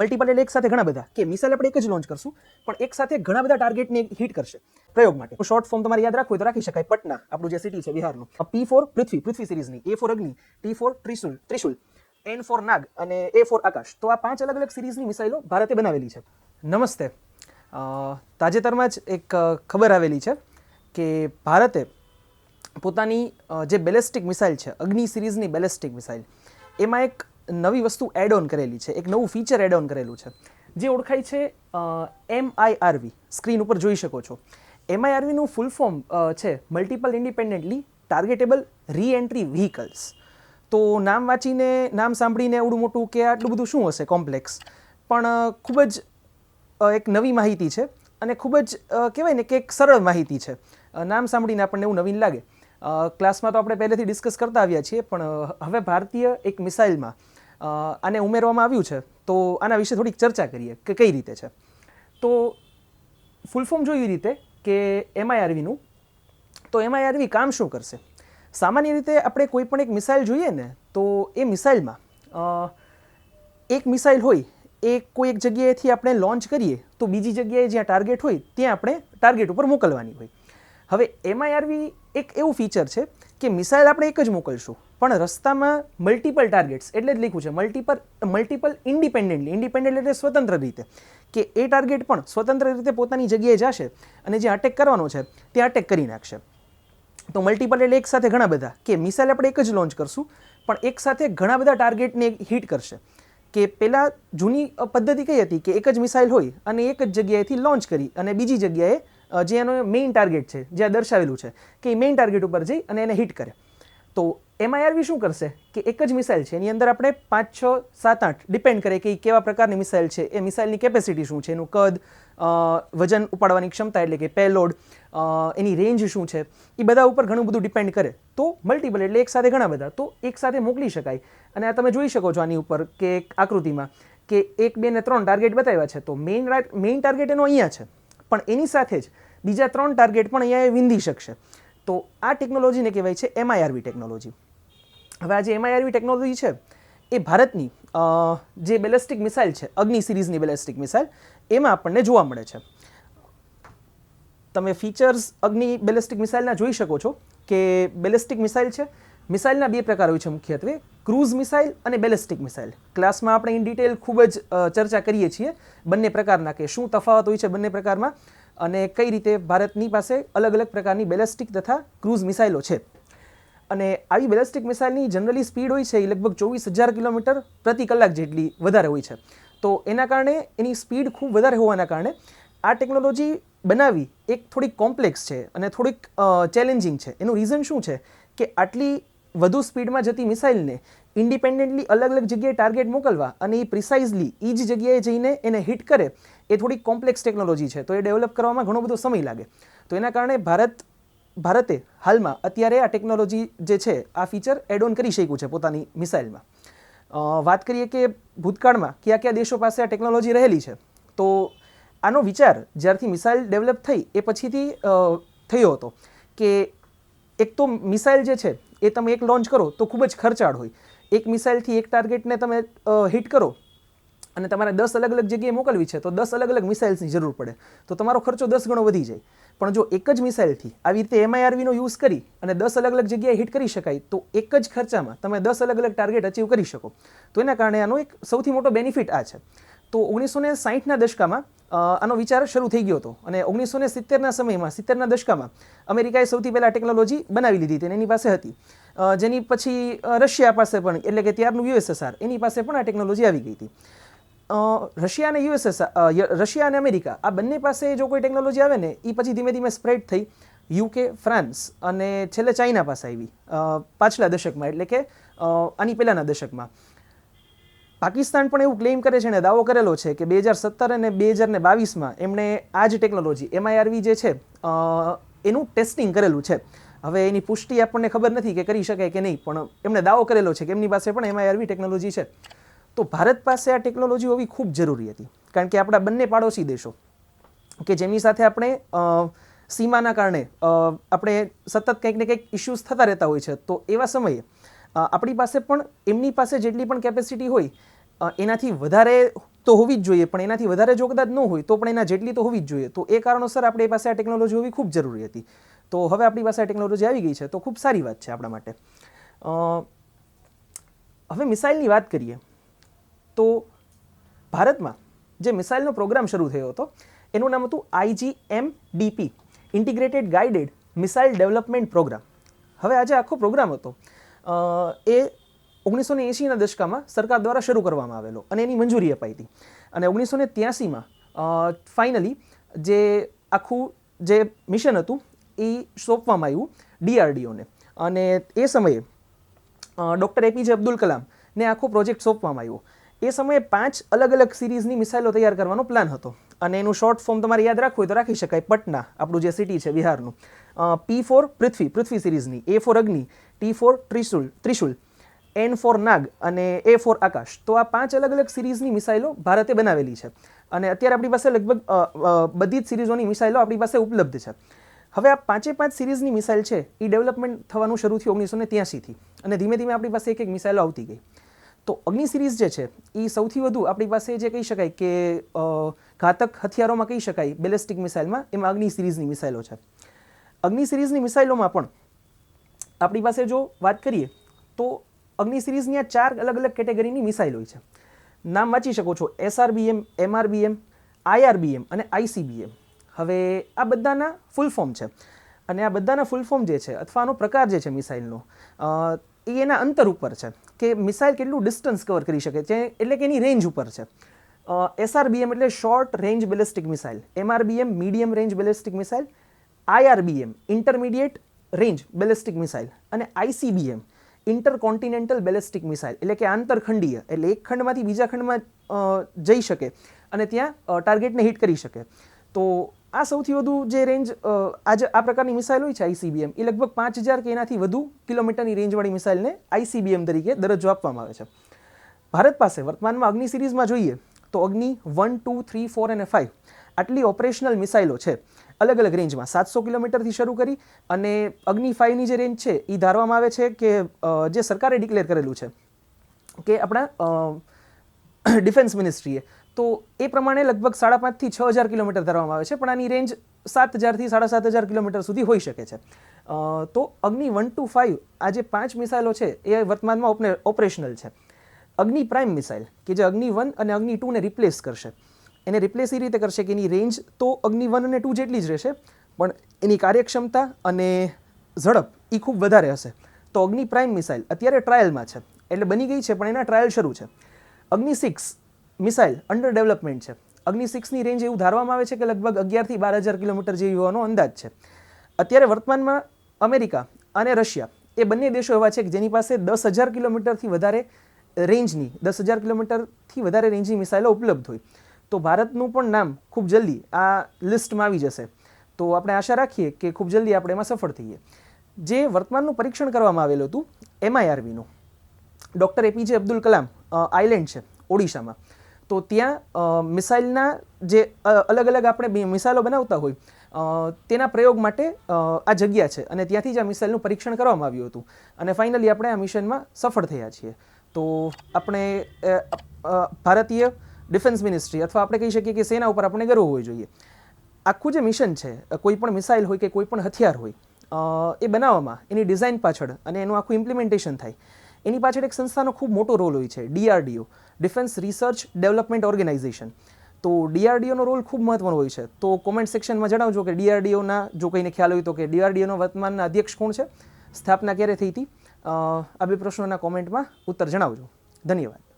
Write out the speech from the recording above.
Multiple એટલે એક સાથે ઘણા બધા કે મિસાઇલ આપણે એક જ લોન્ચ કરશું પણ એક સાથે ઘણા બધા ટાર્ગેટને હિટ કરશે પ્રયોગ માટે. શોર્ટ ફોર્મ તમારે યાદ રાખવું હોય તો રાખી શકાય પટના, આપણું જે સિટી છે બિહારનું. P4 પૃથ્વી સિરીઝની, A4 અગ્નિ, T4 ત્રિશુલ, N4 નાગ અને A4 આકાશ. તો આ 5 અલગ અલગ સિરીઝની મિસાઇલો ભારતે બનાવેલી છે. નમસ્તે. તાજેતરમાં જ એક ખબર આવેલી છે કે ભારતે પોતાની જે બેલેસ્ટિક મિસાઇલ છે, અગ્નિ સિરીઝની બેલેસ્ટિક મિસાઇલ, એમાં એક નવી વસ્તુ એડ ઓન કરેલી છે, એક નવું ફીચર એડ ઓન કરેલું છે જે ઓળખાય છે MIRV. સ્ક્રીન ઉપર જોઈ શકો છો. MIRVનું ફૂલ ફોર્મ છે મલ્ટિપલ ઇન્ડિપેન્ડન્ટલી ટાર્ગેટેબલ રીએન્ટ્રી વ્હીકલ્સ. તો નામ વાંચીને, નામ સાંભળીને એવડું મોટું કે આટલું બધું શું હશે કોમ્પ્લેક્સ, પણ ખૂબ જ એક નવી માહિતી છે અને ખૂબ જ કહેવાય ને કે એક સરળ માહિતી છે. નામ સાંભળીને આપણને એવું નવીન લાગે. ક્લાસમાં તો આપણે પહેલેથી ડિસ્કસ કરતા આવ્યા છીએ, પણ હવે ભારતીય એક મિસાઇલમાં આને ઉમેરવામાં આવ્યું છે, તો આના વિશે થોડીક ચર્ચા કરીએ કે કઈ રીતે છે. તો ફૂલ ફોર્મ જોઈ રીતે કે MIRVનું, તો MIRV કામ શું કરશે? સામાન્ય રીતે આપણે કોઈ પણ એક મિસાઇલ જોઈએ ને, તો એ મિસાઇલમાં એક મિસાઇલ હોય એ કોઈ એક જગ્યાએથી આપણે લોન્ચ કરીએ તો બીજી જગ્યાએ જ્યાં ટાર્ગેટ હોય ત્યાં આપણે ટાર્ગેટ ઉપર મોકલવાની હોય. હવે MIRV એક એવું ફીચર છે કે મિસાઇલ આપણે એક જ મોકલશું પણ રસ્તામાં મલ્ટિપલ ટાર્ગેટ્સ, એટલે જ લખ્યું છે મલ્ટિપલ ઇન્ડિપેન્ડન્ટ એટલે સ્વતંત્ર રીતે, કે એ ટાર્ગેટ પણ સ્વતંત્ર રીતે પોતાની જગ્યાએ જશે અને જે અટેક કરવાનો છે તે અટેક કરી નાખશે. તો મલ્ટિપલ એટલે એક સાથે ઘણા બધા, કે મિસાઇલ આપણે એક જ લોન્ચ કરશું પણ એક સાથે ઘણા બધા ટાર્ગેટને હિટ કરશે. કે પહેલાં જૂની પદ્ધતિ કઈ હતી કે એક જ મિસાઇલ હોય અને એક જ જગ્યાએથી લોન્ચ કરી અને બીજી જગ્યાએ જે એનો મેઇન ટાર્ગેટ છે, જ્યાં દર્શાવેલું છે કે એ મેઇન ટાર્ગેટ ઉપર જઈ અને એને હિટ કરે. તો MIRV શું કરશે કે એક જ મિસાઇલ છે, એની અંદર આપણે 5, 6, 7, 8 ડિપેન્ડ કરે કે કેવા પ્રકારની મિસાઇલ છે, એ મિસાઇલની કેપેસિટી શું છે, એનું કદ, વજન ઉપાડવાની ક્ષમતા એટલે કે પેલોડ, એની રેન્જ શું છે, એ બધા ઉપર ઘણું બધું ડિપેન્ડ કરે. તો મલ્ટિપલ એટલે એક સાથે ઘણા બધા, તો એક સાથે મોકલી શકાય. અને આ તમે જોઈ શકો છો આની ઉપર કે આકૃતિમાં કે 1, 2 ને 3 ટાર્ગેટ બતાવ્યા છે. તો મેઇન ટાર્ગેટ એનો અહીંયા છે, પણ એની સાથે જ બીજા 3 ટાર્ગેટ પણ અહીંયા એ વિંધી શકશે. તો આ ટેકનોલોજીને કહેવાય છે MIRV ટેકનોલોજી. હવે આ જે MIRV ટેકનોલોજી છે એ ભારતની જે બેલેસ્ટિક મિસાઇલ છે, અગ્નિ સિરીઝની બેલેસ્ટિક મિસાઇલ, એમાં આપણને જોવા મળે છે. તમે ફીચર્સ અગ્નિ બેલેસ્ટિક મિસાઇલના જોઈ શકો છો કે બેલેસ્ટિક મિસાઇલ છે. મિસાઇલના 2 પ્રકાર હોય છે મુખ્યત્વે, ક્રૂઝ મિસાઇલ અને બેલેસ્ટિક મિસાઇલ. ક્લાસમાં આપણે ઇન ડિટેલ ખૂબ જ ચર્ચા કરીએ છીએ બંને પ્રકારના, કે શું તફાવત હોય છે બંને પ્રકારમાં અને કઈ રીતે ભારતની પાસે અલગ અલગ પ્રકારની બેલેસ્ટિક તથા ક્રૂઝ મિસાઇલો છે. અને આવી બેલેસ્ટિક મિસાઇલની જનરલી સ્પીડ હોય છે એ લગભગ 24,000 કિલોમીટર પ્રતિ કલાક જેટલી વધારે હોય છે. તો એના કારણે એની સ્પીડ ખૂબ વધારે હોવાના કારણે આ ટેકનોલોજી બનાવવી એક થોડીક કોમ્પ્લેક્સ છે અને થોડીક ચેલેન્જિંગ છે. એનું રીઝન શું છે કે આટલી વધુ સ્પીડમાં જતી મિસાઇલને ઇન્ડિપેન્ડન્ટલી અલગ અલગ જગ્યાએ ટાર્ગેટ મોકલવા અને એ પ્રિસાઇઝલી એ જ જગ્યાએ જઈને એને હિટ કરે, એ થોડીક કોમ્પ્લેક્સ ટેકનોલોજી છે. તો એ ડેવલપ કરવામાં ઘણો બધો સમય લાગે. તો એના કારણે ભારતે હાલમાં અત્યારે આ ટેકનોલોજી જે છે આ ફીચર એડ ઓન કરી શક્યું છે પોતાની મિસાઇલમાં. વાત કરીએ કે ભૂતકાળમાં કયા કયા દેશો પાસે આ ટેકનોલોજી રહેલી છે, તો આનો વિચાર જ્યારથી મિસાઇલ ડેવલપ થઈ એ પછીથી થયો હતો કે એક તો મિસાઇલ જે છે એ તમે એક લોન્ચ કરો તો ખૂબ જ ખર્ચાળ હોય. એક મિસાઇલથી એક ટાર્ગેટને તમે હિટ કરો અને તમારે 10 અલગ અલગ જગ્યાએ મોકલવી છે તો 10 અલગ અલગ મિસાઇલ્સની જરૂર પડે, તો તમારો ખર્ચો 10 ગણો વધી જાય. પણ જો એક જ મિસાઇલથી આવી રીતે MIRVનો યુઝ કરી અને 10 અલગ અલગ જગ્યાએ હિટ કરી શકાય તો એક જ ખર્ચામાં તમે 10 અલગ અલગ ટાર્ગેટ અચીવ કરી શકો. તો એના કારણે આનો એક સૌથી મોટો બેનિફિટ આ છે. તો 1960ના દશકામાં આનો વિચાર શરૂ થઈ ગયો હતો અને 1970ના સમયમાં, 70ના દશકામાં અમેરિકાએ સૌથી પહેલાં ટેકનોલોજી બનાવી લીધી હતી અને એની પાસે હતી, જેની પછી રશિયા પાસે પણ, એટલે કે ત્યારનું USSR, એની પાસે પણ આ ટેકનોલોજી આવી ગઈ હતી. રશિયા અને અમેરિકા આ બંને પાસે જો કોઈ ટેકનોલોજી આવે ને એ પછી ધીમે ધીમે સ્પ્રેડ થઈ UK, ફ્રાન્સ અને છેલ્લે ચાઇના પાસે આવી પાછલા દશકમાં, એટલે કે આની પહેલાંના દશકમાં. પાકિસ્તાન પણ એવું ક્લેમ કરે છે અને દાવો કરેલો છે કે 2017 અને 2022માં એમણે આ જ ટેકનોલોજી MIRV જે છે એનું ટેસ્ટિંગ કરેલું છે. હવે એની પુષ્ટિ આપણને ખબર નથી કે કરી શકાય કે નહીં, પણ એમણે દાવો કરેલો છે કે એમની પાસે પણ MIRV ટેકનોલોજી છે. તો ભારત પાસે આ ટેકનોલોજી હોવી ખૂબ જરૂરી હતી, કારણ કે આપણા બંને પાડોશી દેશો કે જેમની સાથે આપણે સીમાના કારણે આપણે સતત કંઈક ને કંઈક ઇશ્યુઝ થતા રહેતા હોય છે. તો એવા સમયે આપણી પાસે પણ એમની પાસે જેટલી પણ કેપેસિટી હોય એનાથી વધારે તો હોવી જ જોઈએ, પણ એનાથી વધારે જો કદાચ ન હોય તો પણ એના જેટલી તો હોવી જ જોઈએ. તો એ કારણોસર આપણી પાસે આ ટેકનોલોજી હોવી ખૂબ જરૂરી હતી. તો હવે આપણી પાસે આ ટેકનોલોજી આવી ગઈ છે, તો ખૂબ સારી વાત છે આપણા માટે. હવે મિસાઇલની વાત કરીએ તો ભારતમાં જે મિસાઇલનો પ્રોગ્રામ શરૂ થયો હતો એનું નામ હતું IGMDP, integrated guided missile development programme. હવે આ જે આખો પ્રોગ્રામ હતો એ 1980ના દશકામાં સરકાર દ્વારા શરૂ કરવામાં આવેલો અને એની મંજૂરી અપાઈ હતી. અને 1983માં ફાઇનલી જે આખું જે મિશન હતું એ સોંપવામાં આવ્યું DRDOને. અને એ સમયે ડૉક્ટર APJ અબ્દુલ કલામને આખો પ્રોજેક્ટ સોંપવામાં આવ્યો. એ સમયે 5 અલગ અલગ સિરીઝની મિસાઇલો તૈયાર કરવાનો પ્લાન હતો. અને એનું શોર્ટ ફોર્મ તમારે યાદ રાખવું હોય તો રાખી શકાય. પટના, આપણું જે સિટી છે બિહારનું. P4 પૃથ્વી સિરીઝની, A4 અગ્નિ, T4 ત્રિશુલ, N4 નાગ અને A4 આકાશ. તો આ 5 અલગ અલગ સિરીઝની મિસાઇલો ભારતે બનાવેલી છે. અને અત્યારે આપણી પાસે લગભગ બધી જ સિરીઝોની મિસાઇલો આપણી પાસે ઉપલબ્ધ છે. હવે આ 5 સિરીઝની મિસાઇલ છે એ ડેવલપમેન્ટ થવાનું શરૂ થયું 1983થી. અને ધીમે ધીમે આપણી પાસે એક એક મિસાઇલો આવતી ગઈ. તો અગ્નિ સિરીઝ જે છે એ સૌથી વધુ આપણી પાસે જે કહી શકાય કે ઘાતક હથિયારોમાં કહી શકાય બેલેસ્ટિક મિસાઇલમાં, એમાં અગ્નિ સિરીઝની મિસાઇલો છે. અગ્નિ સિરીઝની મિસાઇલોમાં પણ આપણી પાસે જો વાત કરીએ તો અગ્નિ સિરીઝની આ 4 અલગ અલગ કેટેગરીની મિસાઇલ હોય છે. નામ વાંચી શકો છો: SRBM, MRBM, IRBM અને ICBM. હવે આ બધાના ફૂલ ફોર્મ છે. અને આ બધાના ફૂલ ફોર્મ જે છે અથવા આનો પ્રકાર જે છે મિસાઇલનો એ એના અંતર ઉપર છે કે મિસાઇલ કેટલું ડિસ્ટન્સ કવર કરી શકે છે, એટલે કે એની રેન્જ ઉપર છે. SRBM એટલે short range ballistic missile, MRBM medium range ballistic missile, IRBM intermediate range ballistic missile અને ICBM ઇન્ટરકોન્ટિનેન્ટલ બેલેસ્ટિક મિસાઇલ, એટલે કે આંતરખંડીય, એટલે એક ખંડમાંથી બીજા ખંડમાં જઈ શકે અને ત્યાં ટાર્ગેટને હિટ કરી શકે. તો આ સૌથી વધુ જે રેન્જ આ પ્રકારની મિસાઇલ હોય છે ICBM, એ લગભગ 5000 કે એનાથી વધુ કિલોમીટરની રેન્જવાળી મિસાઇલને ICBM તરીકે દરજ્જો આપવામાં આવે છે. ભારત પાસે વર્તમાનમાં અગ્નિ સિરીઝમાં જોઈએ તો અગ્નિ 1, 2, 3, 4 અને 5 આટલી ઓપરેશનલ મિસાઇલો છે અલગ અલગ રેન્જમાં. 700 કિલોમીટરથી શરૂ કરી અને અગ્નિ 5ની જે રેન્જ છે એ ધારવામાં આવે છે કે જે સરકારે ડિક્લેર કરેલું છે કે આપણા ડિફેન્સ મિનિસ્ટ્રીએ, તો એ પ્રમાણે લગભગ 5,500 થી 6,000 કિલોમીટર ધારવામાં આવે છે, પણ આની રેન્જ 7,000 થી 7,500 કિલોમીટર સુધી હોઈ શકે છે. તો અગ્નિ 1 to 5 આ જે 5 મિસાઇલો છે એ વર્તમાનમાં ઓપરેશનલ છે. અગ્નિ પ્રાઇમ મિસાઇલ કે જે અગ્નિ 1 અને અગ્નિ 2ને રિપ્લેસ કરશે. એને રિપ્લેસ એ રીતે કરશે કે એની રેન્જ તો અગ્નિ 1 અને 2 જેટલી જ રહેશે, પણ એની કાર્યક્ષમતા અને ઝડપ એ ખૂબ વધારે હશે. તો અગ્નિ પ્રાઇમ મિસાઇલ અત્યારે ટ્રાયલમાં છે, એટલે બની ગઈ છે પણ એના ટ્રાયલ શરૂ છે. અગ્નિ 6 મિસાઇલ અંડર ડેવલપમેન્ટ છે. અગ્નિ 6ની રેન્જ એવું ધારવામાં આવે છે કે લગભગ 11,000 થી 12,000 કિલોમીટર જેવી હોવાનો અંદાજ છે. અત્યારે વર્તમાનમાં અમેરિકા અને રશિયા એ બંને દેશો એવા છે કે જેની પાસે 10,000 કિલોમીટરથી વધારે રેન્જની 10,000 કિલોમીટરથી વધારે રેન્જની મિસાઇલો ઉપલબ્ધ હોય. તો ભારતનું પણ નામ ખૂબ જલ્દી આ લિસ્ટમાં આવી જશે. તો આપણે આશા રાખીએ કે ખૂબ જલ્દી આપણે એમાં સફળ થઈએ. જે વર્તમાનનું પરીક્ષણ કરવામાં આવેલું હતું MIRVનું, doctor APJ Abdul Kalam island છે ઓડિશામાં. તો ત્યાં મિસાઇલના જે અલગ અલગ આપણે મિસાઇલો બનાવતા હોય તેના પ્રયોગ માટે આ જગ્યા છે અને ત્યાંથી જ આ મિસાઇલનું પરીક્ષણ કરવામાં આવ્યું હતું. અને ફાઇનલી આપણે આ મિશનમાં સફળ થયા છીએ. તો આપણે ભારતીય ડિફેન્સ મિનિસ્ટ્રી અથવા આપણે કહી શકીએ કે સેના ઉપર આપણે ગર્વ હોવો જોઈએ. આખું જે મિશન છે, કોઈ પણ મિસાઇલ હોય કે કોઈ પણ હથિયાર હોય, એ બનાવવામાં એની ડિઝાઇન પાછળ અને એનું આખું ઇમ્પ્લિમેન્ટેશન થાય એની પાછળ એક સંસ્થાનો ખૂબ મોટો રોલ હોય છે, DRDO, defence research development organisation. તો DRDOનો રોલ ખૂબ મહત્વનો હોય છે. તો કોમેન્ટ સેક્શનમાં જણાવજો કે DRDOના જો કોઈને ખ્યાલ હોય તો કે DRDOનો વર્તમાનના અધ્યક્ષ કોણ છે, સ્થાપના ક્યારે થઈ હતી. આ બે પ્રશ્નોના કોમેન્ટમાં ઉત્તર જણાવજો. ધન્યવાદ.